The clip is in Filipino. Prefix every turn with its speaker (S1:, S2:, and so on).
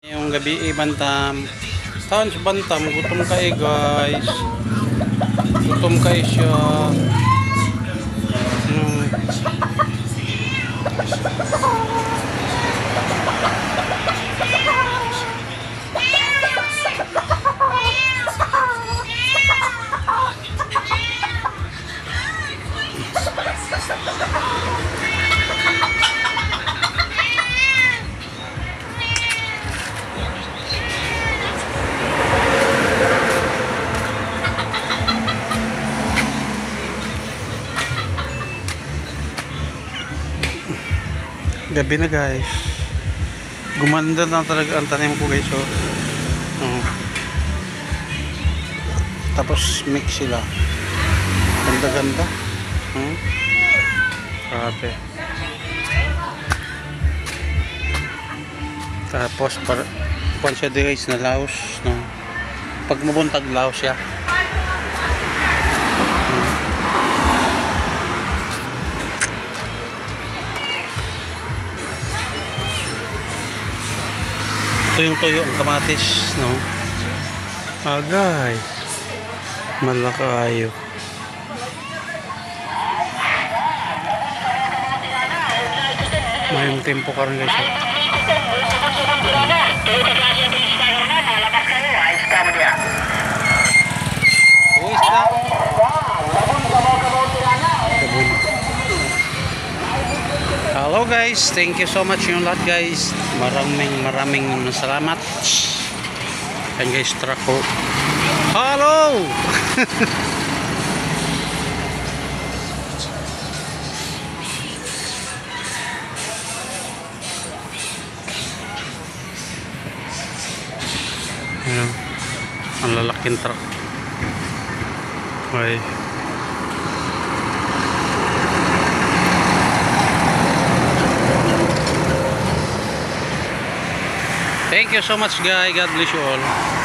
S1: Yung gabi Bantam. Taon sa Bantam, gutom kayo guys. Gutom kayo siya. Gabi na guys. Gumanda na talaga ang tanim ko guys. Tapos mix sila. Ganda-ganda. Grabe. Tapos para siya guys na laos. Pag mabuntag laos siya. Tuyong-tuyo ang kamatis, no? Agay. Malakayo. Mayroong tempo ka rin guys. Hello guys, thank you so much yung lahat guys. Maraming salamat. And guys, truck ko. Hello! Ayan, ang lalaking truck. Okay. Thank you so much guys. God bless you all.